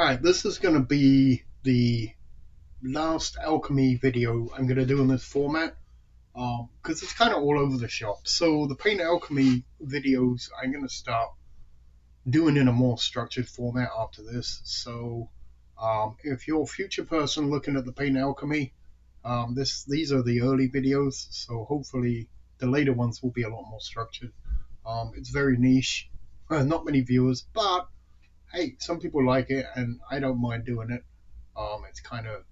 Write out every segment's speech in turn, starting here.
Alright, this is going to be the last alchemy video I'm going to do in this format because it's kind of all over the shop. So the Paint Alchemy videos I'm going to start doing in a more structured format after this. So if you're a future person looking at the Paint Alchemy, these are the early videos, so hopefully the later ones will be a lot more structured. It's very niche, not many viewers, but hey, some people like it, and I don't mind doing it. It's kind of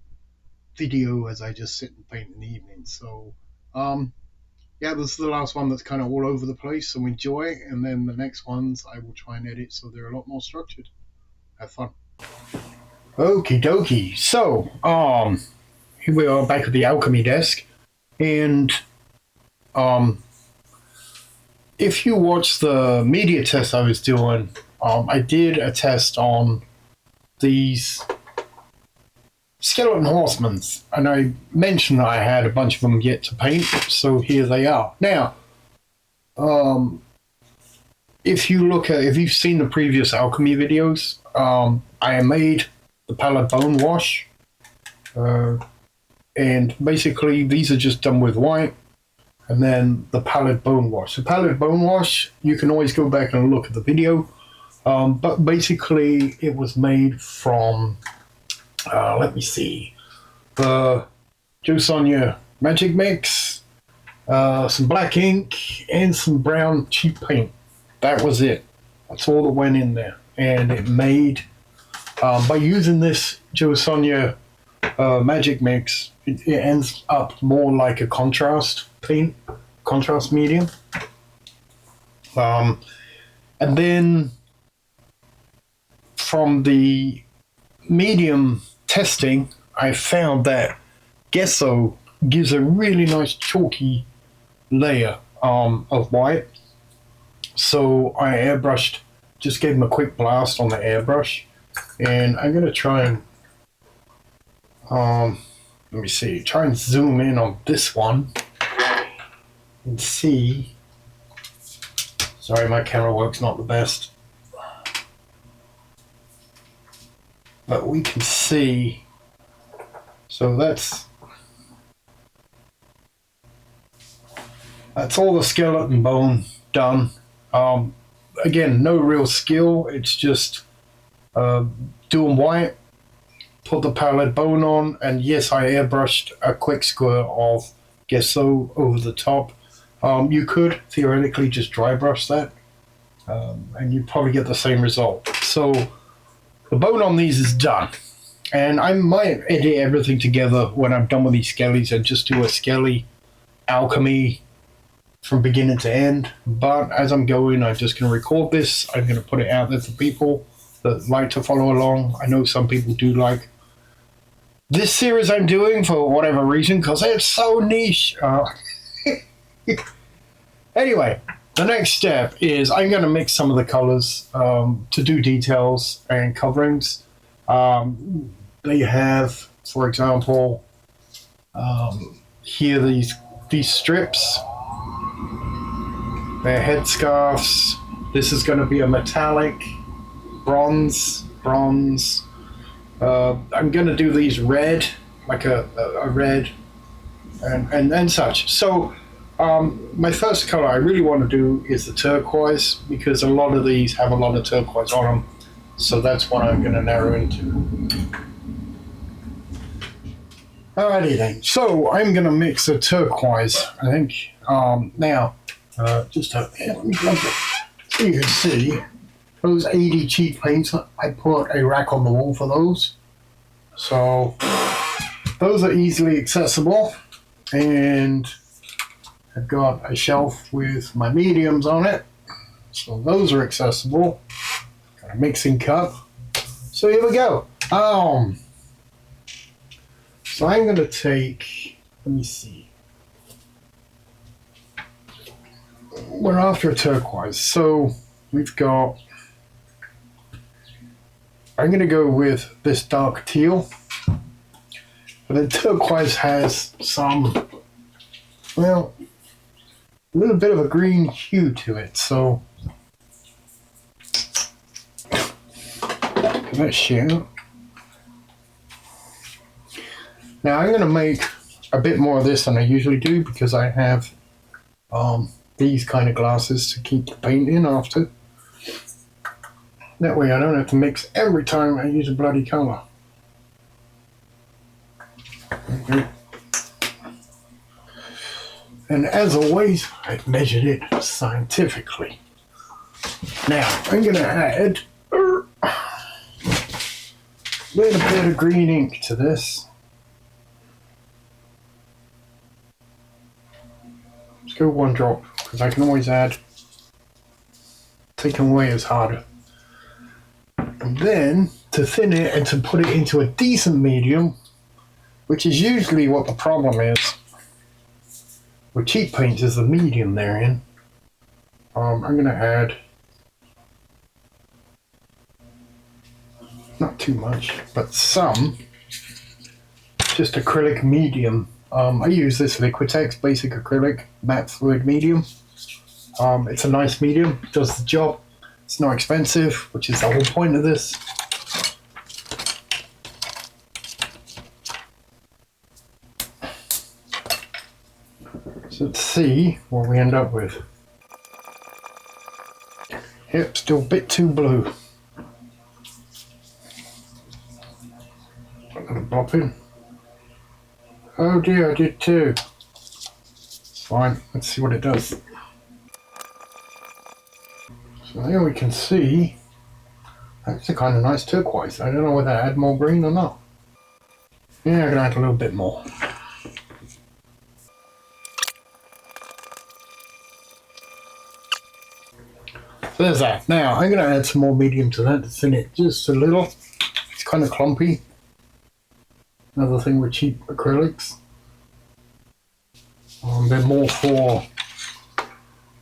video as I just sit and paint in the evening. So, yeah, this is the last one that's kind of all over the place. So enjoy, and then the next ones I will try and edit so they're a lot more structured. Have fun. Okie dokie. So, here we are back at the alchemy desk, and if you watch the media test I was doing, I did a test on these skeleton horsemen, and I mentioned that I had a bunch of them yet to paint, so here they are. Now, if you've seen the previous alchemy videos, I made the pallid bone wash, and basically these are just done with white, and then the pallid bone wash. The pallid bone wash, you can always go back and look at the video. But basically, it was made from, let me see, the Joe Sonia magic mix, some black ink, and some brown cheap paint. That was it. That's all that went in there. And it made, by using this Joe Sonia magic mix, it ends up more like a contrast paint, contrast medium. And then from the medium testing, I found that gesso gives a really nice chalky layer of white. So I airbrushed, just gave them a quick blast on the airbrush, and I'm going to try and, let me see, try and zoom in on this one and see. Sorry, my camera work's not the best. But we can see, so that's all the skeleton bone done. Again, no real skill, it's just doing white, put the pallid bone on, and yes, I airbrushed a quick squirt of gesso over the top. You could theoretically just dry brush that, and you'd probably get the same result. So the bone on these is done, and I might edit everything together when I'm done with these Skellies and just do a Skelly alchemy from beginning to end. But as I'm going, I'm just going to record this. I'm going to put it out there for people that like to follow along. I know some people do like this series I'm doing for whatever reason, because it's so niche. Anyway, the next step is I'm going to mix some of the colors to do details and coverings. They have, for example, here these strips. They're headscarves. This is going to be a metallic bronze. I'm going to do these red, like a red, and such. So my first color I really want to do is the turquoise, because a lot of these have a lot of turquoise on them. So that's what I'm going to narrow into. Alrighty then. So I'm going to mix the turquoise, I think. Now, just let me plug it so you can see those 80 cheap paints. I put a rack on the wall for those. So those are easily accessible, and I've got a shelf with my mediums on it, so those are accessible. Got a mixing cup. So here we go. So I'm going to take, let me see. We're after a turquoise, so we've got, I'm going to go with this dark teal. But then turquoise has some, well, a little bit of a green hue to it, so let's share. Now I'm going to make a bit more of this than I usually do because I have these kind of glasses to keep the paint in after. That way I don't have to mix every time I use a bloody colour. Okay. And as always, I've measured it scientifically. Now I'm going to add a little bit of green ink to this. Let's go 1 drop, because I can always add. Taking away is harder. And then to thin it and to put it into a decent medium, which is usually what the problem is with cheap paints, is the medium they're in. I'm going to add not too much, but some, just acrylic medium. I use this Liquitex basic acrylic matte fluid medium. It's a nice medium, does the job. It's not expensive, which is the whole point of this. So let's see what we end up with. Yep, still a bit too blue. Put a little blop in. Oh dear, I did too. It's fine, let's see what it does. So there we can see, that's a kind of nice turquoise. I don't know whether I add more green or not. Yeah, I'm going to add a little bit more. So there's that. Now I'm going to add some more medium to that to thin it just a little. It's kind of clumpy. Another thing with cheap acrylics. They're more for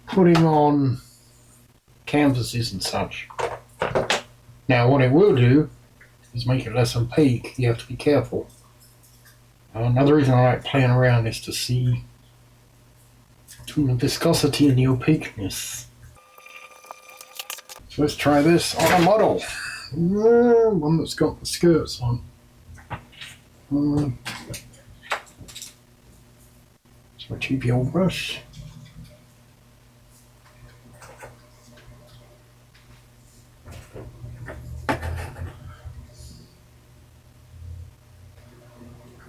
putting on canvases and such. Now what it will do is make it less opaque. You have to be careful. Another reason I like playing around is to see between the viscosity and the opaqueness. So let's try this on a model. One that's got the skirts on. It's my cheapy old brush.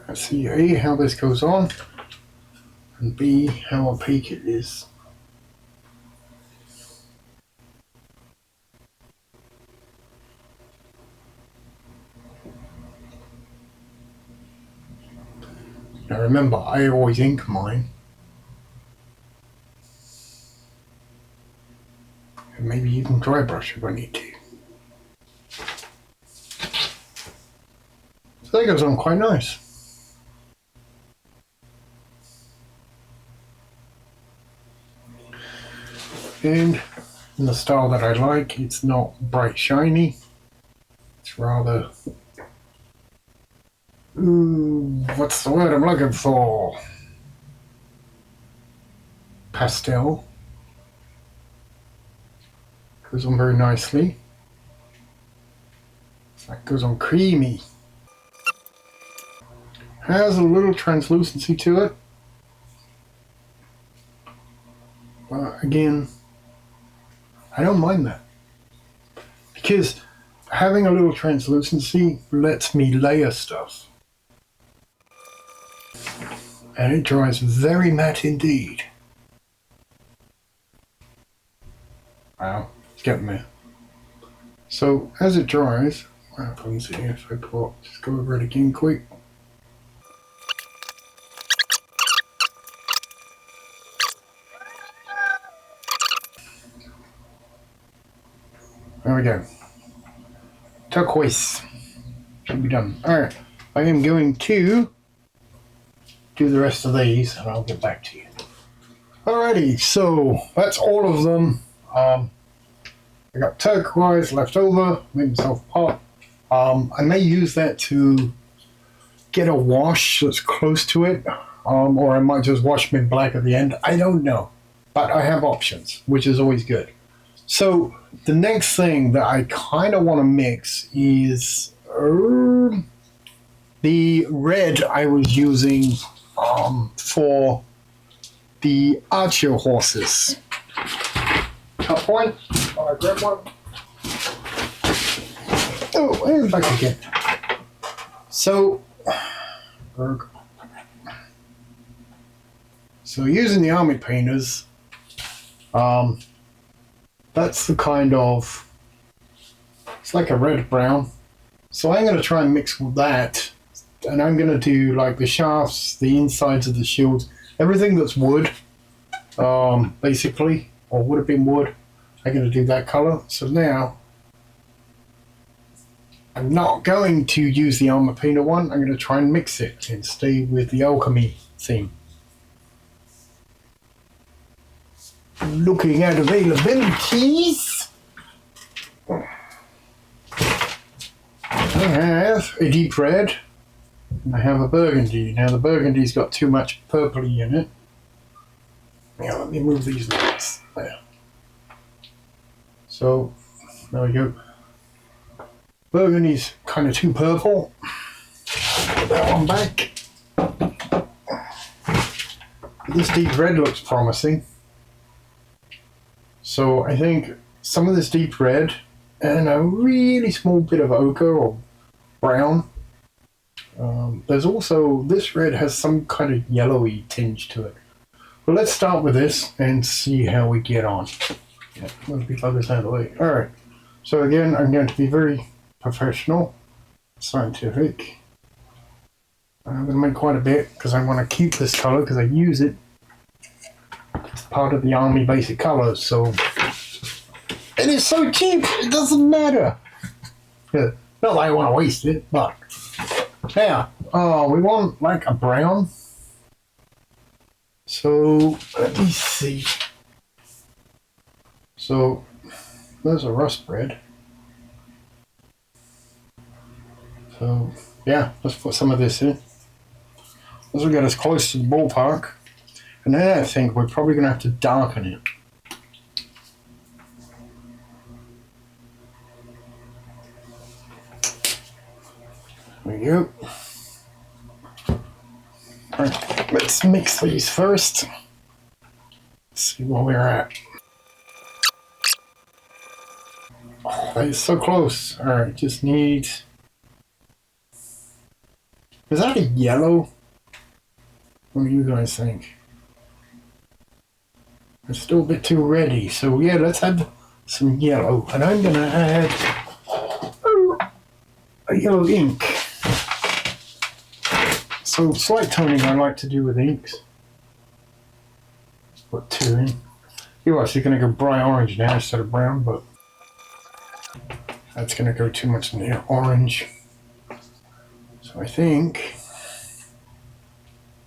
Let's see A, how this goes on, and B, how opaque it is. Now remember, I always ink mine. And maybe even dry brush if I need to. So that goes on quite nice. And in the style that I like, it's not bright shiny. It's rather, what's the word I'm looking for? Pastel. Goes on very nicely. That goes on creamy. Has a little translucency to it. But again, I don't mind that. Because having a little translucency lets me layer stuff. And it dries very matte indeed. Wow, it's getting there. So as it dries, what happens here if I just go over it again quick. There we go. Turquoise. Should be done. Alright, I am going to do the rest of these and I'll get back to you. Alrighty, so that's all of them. I got turquoise left over, made myself a pot. I may use that to get a wash that's close to it, or I might just wash mid black at the end. I don't know, but I have options, which is always good. So the next thing that I kind of want to mix is The red I was using for the archer horses. Top one. I grab one. Oh, and back again. So using the army painters, that's the kind of, it's like a red brown. So I'm going to try and mix with that, and I'm going to do like the shafts, the insides of the shields, everything that's wood, basically, or would have been wood. I'm going to do that color. So now I'm not going to use the armor painter one. I'm going to try and mix it and stay with the alchemy theme. Looking at availabilities, I have a deep red and I have a burgundy. Now the burgundy's got too much purpley in it. Now let me move these lights. There. So there we go. Burgundy's kind of too purple. Put that one back. This deep red looks promising. So I think some of this deep red and a really small bit of ochre or brown. There's also, this red has some kind of yellowy tinge to it. But let's start with this and see how we get on. Yeah, let me plug this out of the way. Alright, so again, I'm going to be very professional, scientific. I'm going to make quite a bit because I want to keep this color because I use it. It's part of the army basic colors, so it is so cheap, it doesn't matter. Yeah, not that I want to waste it, but yeah, we want like a brown. So let me see. So there's a rust red. So yeah, let's put some of this in. This will get us close to the ballpark. And then I think we're probably going to have to darken it. There we go. Alright, let's mix these first. Let's see where we're at. Oh, that is so close. Alright, just need... Is that a yellow? What do you guys think? It's still a bit too reddy, so yeah, let's add some yellow. And I'm going to add a yellow ink. So slight toning I like to do with inks. Put 2 in. You're actually going to go bright orange now instead of brown, but that's going to go too much in the orange. So I think...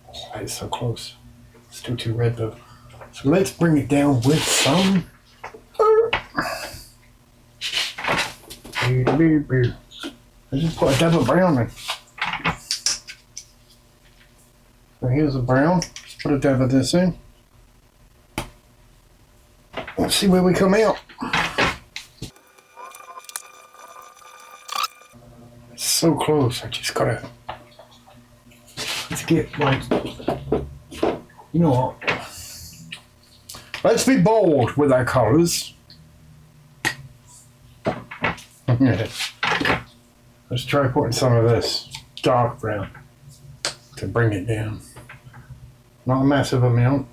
Oh, that is so close. Still too red though. So let's bring it down with some... I just put a dab of brown in. So here's a brown. Let's put a dab of this in. Let's see where we come out. It's so close. I just gotta... Let's get like... You know what? Let's be bold with our colours. Let's try putting some of this dark brown to bring it down. Not a massive amount.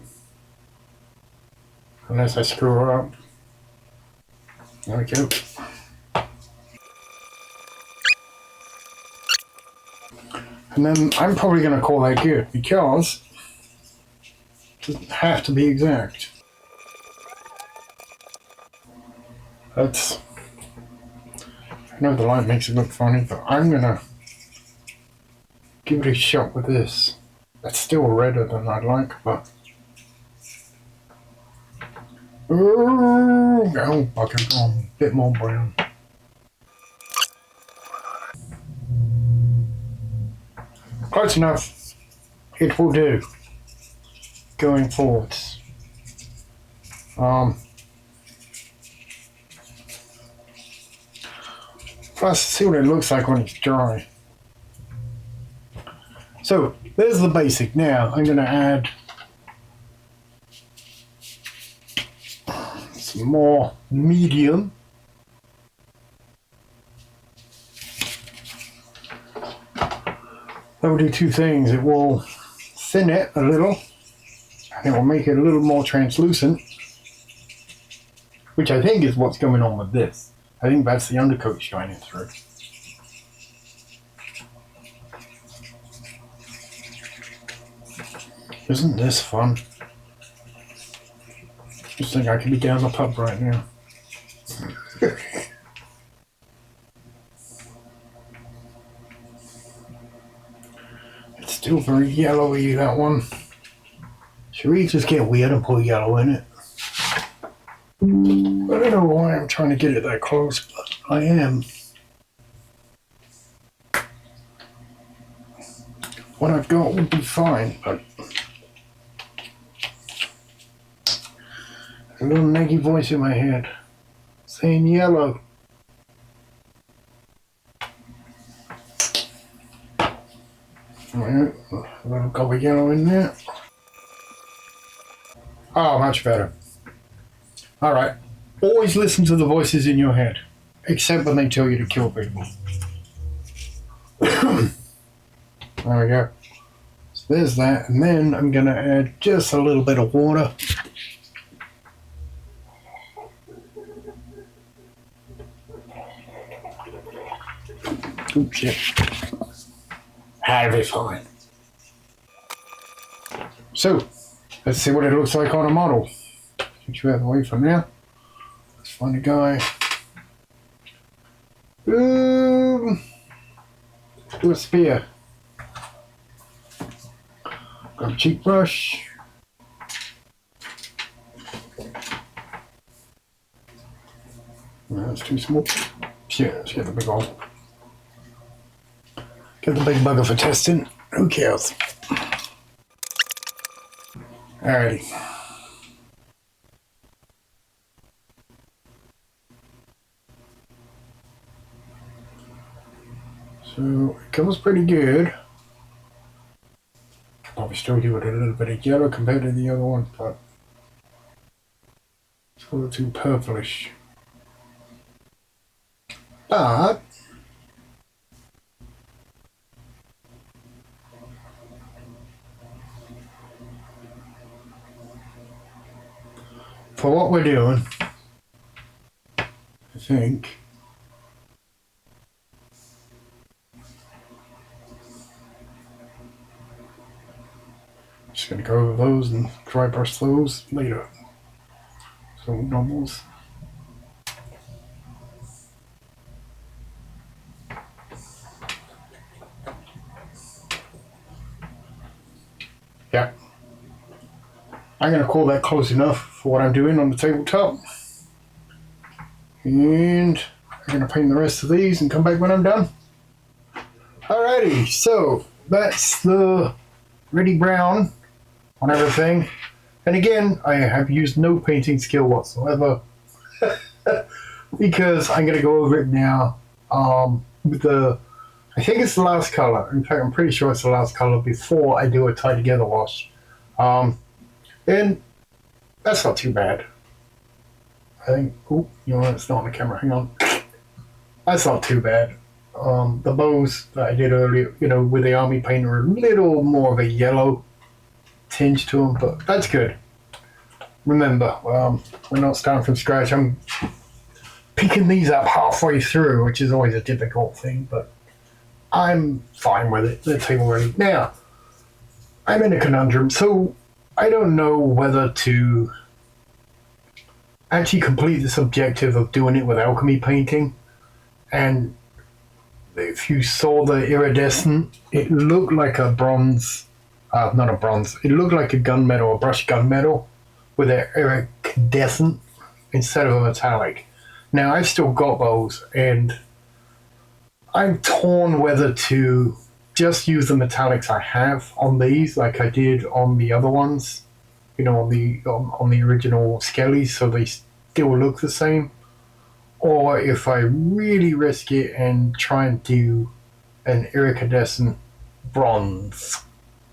Unless I screw her up. There we go. And then I'm probably going to call that good because it doesn't have to be exact. That's... I know the light makes it look funny, but I'm going to give it a shot with this. That's still redder than I'd like, but... Oh, I can go a bit more brown. Close enough. It will do. Going forwards. Let's see what it looks like when it's dry. So there's the basic. Now I'm going to add some more medium. That will do two things. It will thin it a little, and it will make it a little more translucent, which I think is what's going on with this. I think that's the undercoat shining through. Isn't this fun? Just think I could be down the pub right now. It's still very yellowy, that one. Should we just get weird and put yellow in it? I don't know why I'm trying to get it that close, but I am. What I've got will be fine, but a little naggy voice in my head saying yellow. Alright, a little copper yellow in there. Oh, much better. Alright, always listen to the voices in your head, except when they tell you to kill people. There we go. So there's that, and then I'm going to add just a little bit of water. Oops, shit. That'll be fine. So, let's see what it looks like on a model. Get you out of the way for now. Let's find a guy. Do a spear. Grab a cheek brush. No, that's too small. Shit, let's get the big one. Get the big bugger for testing. Who cares? Alrighty. So it comes pretty good. Could probably still do it a little bit of yellow compared to the other one, but it's a little too purplish. But for what we're doing, I think just gonna go over those and dry brush those later. So normals. Yeah. I'm gonna call that close enough for what I'm doing on the tabletop. And I'm gonna paint the rest of these and come back when I'm done. Alrighty, so that's the ready brown on everything. And again, I have used no painting skill whatsoever because I'm going to go over it now with the, I think it's the last color. In fact, I'm pretty sure it's the last color before I do a tie together wash. And that's not too bad. I think, oh, you know what, it's not on the camera, hang on. That's not too bad. The bows that I did earlier, you know, with the army paint are a little more of a yellow tinge to them, but that's good. Remember, we're not starting from scratch. I'm picking these up halfway through, which is always a difficult thing, but I'm fine with it. They're table ready. Now, I'm in a conundrum, so I don't know whether to actually complete this objective of doing it with alchemy painting. And if you saw the iridescent, it looked like a bronze, not a bronze, it looked like a gunmetal, a brushed gunmetal with an iridescent instead of a metallic. Now, I've still got those, and I'm torn whether to just use the metallics I have on these, like I did on the other ones, you know, on the original Skellies, so they still look the same. Or if I really risk it and try and do an iridescent bronze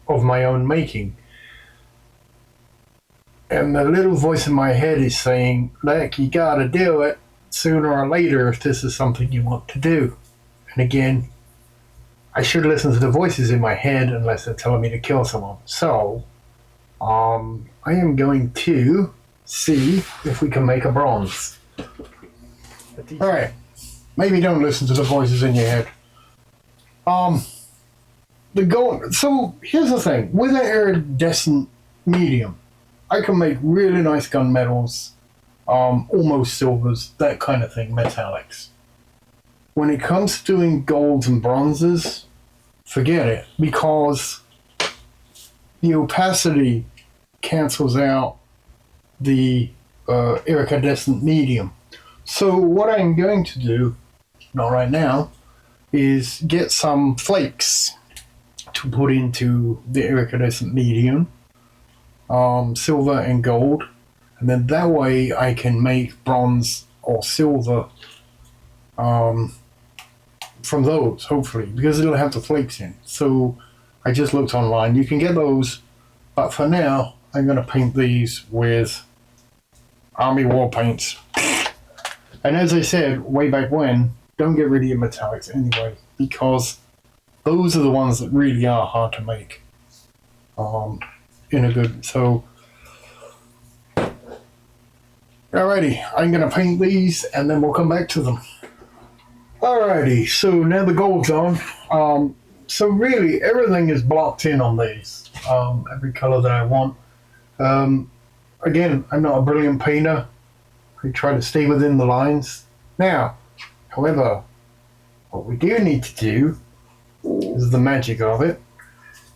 of my own making. And the little voice in my head is saying, look, you gotta do it sooner or later if this is something you want to do. And again, I should listen to the voices in my head unless they're telling me to kill someone. So, I am going to see if we can make a bronze. Alright, maybe don't listen to the voices in your head. So, here's the thing. With an iridescent medium, I can make really nice gunmetals, almost silvers, that kind of thing, metallics. When it comes to doing golds and bronzes, forget it, because the opacity cancels out the iridescent medium. So what I'm going to do, not right now, is get some flakes to put into the iridescent medium, silver and gold, and then that way I can make bronze or silver from those, hopefully, because it'll have the flakes in. So I just looked online. You can get those, but for now I'm going to paint these with Army War Paints. And as I said way back when, don't get rid of your metallics anyway, because those are the ones that really are hard to make in a good. So alrighty, I'm going to paint these and then we'll come back to them. Alrighty, so now the gold's on. So really, everything is blocked in on these. Every color that I want. Again, I'm not a brilliant painter. I try to stay within the lines. Now, however, what we do need to do is the magic of it.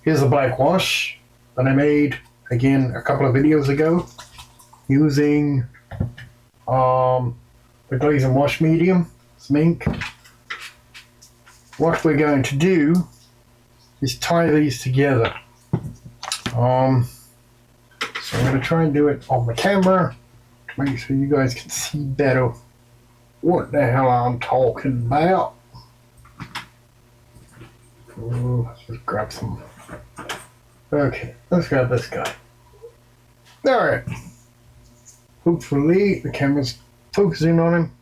Here's a black wash that I made, again, a couple of videos ago, using the glaze and wash medium, some ink. What we're going to do is tie these together. So I'm going to try and do it on the camera to make sure you guys can see better what the hell I'm talking about. Let's just grab some. Okay, let's grab this guy. Alright. Hopefully the camera's focusing on him.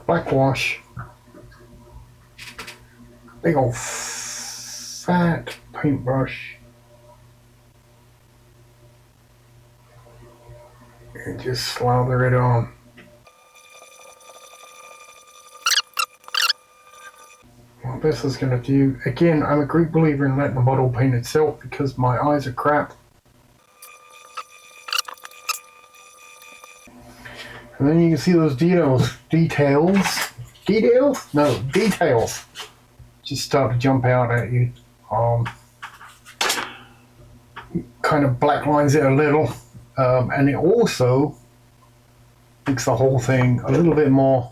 Black wash. Big old fat paintbrush. And just slather it on. What this is going to do, again, I'm a great believer in letting the model paint itself because my eyes are crap. And then you can see those details just start to jump out at you. Kind of black lines it a little, and it also makes the whole thing a little bit more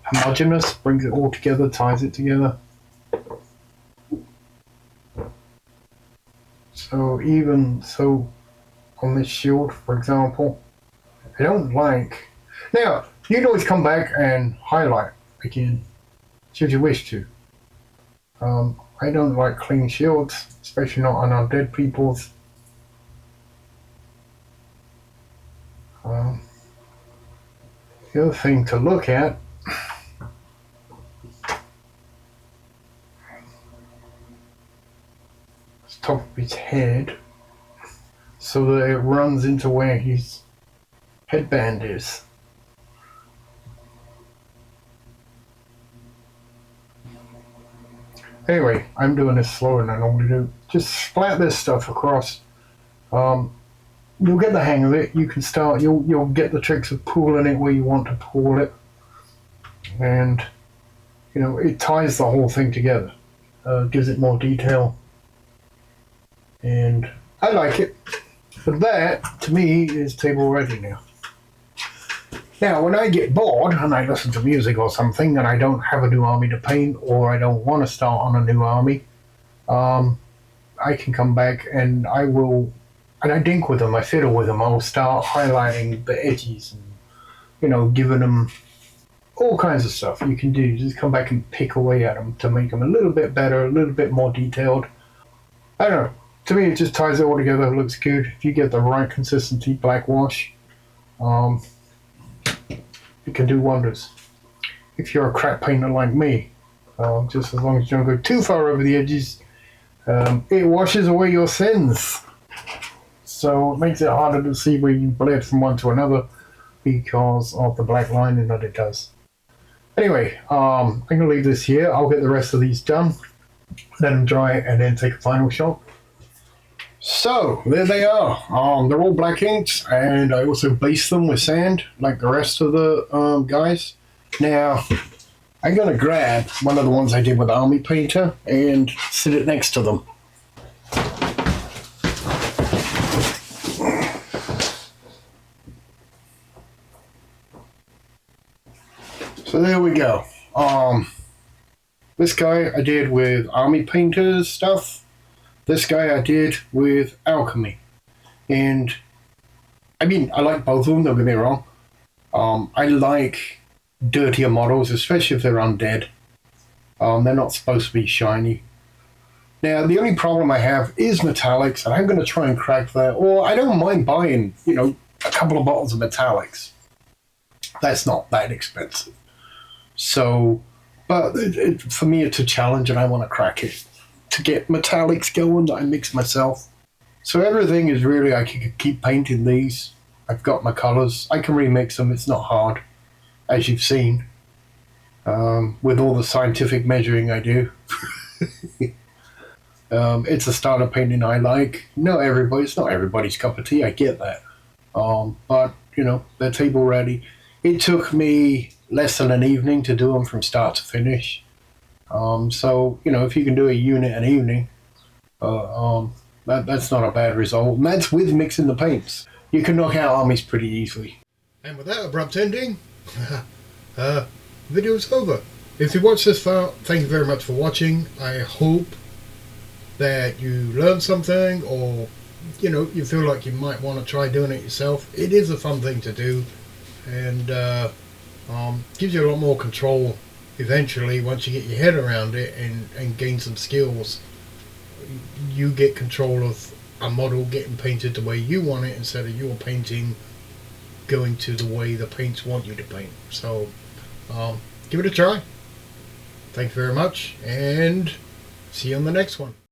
homogeneous, brings it all together, ties it together. So even so on this shield, for example, I don't like. Now, you can always come back and highlight again, should you wish to. I don't like clean shields, especially not on undead people's. The other thing to look at is top of his head, so that it runs into where his headband is. Anyway, I'm doing this slower than I normally do. Just splat this stuff across. You'll get the hang of it. You can start. You'll get the tricks of pooling it where you want to pool it, and you know it ties the whole thing together. Gives it more detail, and I like it. But that, to me, is table ready now. Now, when I get bored and I listen to music or something and I don't have a new army to paint or I don't want to start on a new army, I can come back and I dink with them, I fiddle with them, I will start highlighting the edges and, you know, giving them all kinds of stuff you can do. You just come back and pick away at them to make them a little bit better, a little bit more detailed. I don't know. To me, it just ties it all together. It looks good. If you get the right consistency black wash, it can do wonders. If you're a crap painter like me, just as long as you don't go too far over the edges, it washes away your sins. So it makes it harder to see where you bled from one to another because of the black lining that it does. Anyway, I'm going to leave this here. I'll get the rest of these done, let them dry, and then take a final shot. So, there they are. They're all black inks, and I also based them with sand, like the rest of the guys. Now, I'm going to grab one of the ones I did with Army Painter and sit it next to them. So there we go. This guy I did with Army Painter's stuff. This guy I did with Alchemy. And, I mean, I like both of them, don't get me wrong. I like dirtier models, especially if they're undead. They're not supposed to be shiny. Now, the only problem I have is metallics, and I'm going to try and crack that. Or I don't mind buying, a couple of bottles of metallics. That's not that expensive. So, but for me, it's a challenge, and I want to crack it. To get metallics going that I mix myself. So everything is really, I can keep painting these. I've got my colors. I can remix them. It's not hard, as you've seen, with all the scientific measuring I do. It's a style of painting I like. It's not everybody's cup of tea. I get that. But, they're table ready. It took me less than an evening to do them from start to finish. So, if you can do a unit an evening, that's not a bad result. And that's with mixing the paints. You can knock out armies pretty easily. And with that abrupt ending, video's over. If you watched this far, thank you very much for watching. I hope that you learned something, or, you feel like you might want to try doing it yourself. It is a fun thing to do, and gives you a lot more control eventually once you get your head around it and gain some skills. You get control of a model getting painted the way you want it instead of your painting going to the way the paints want you to paint. So give it a try. Thank you very much, and see you on the next one.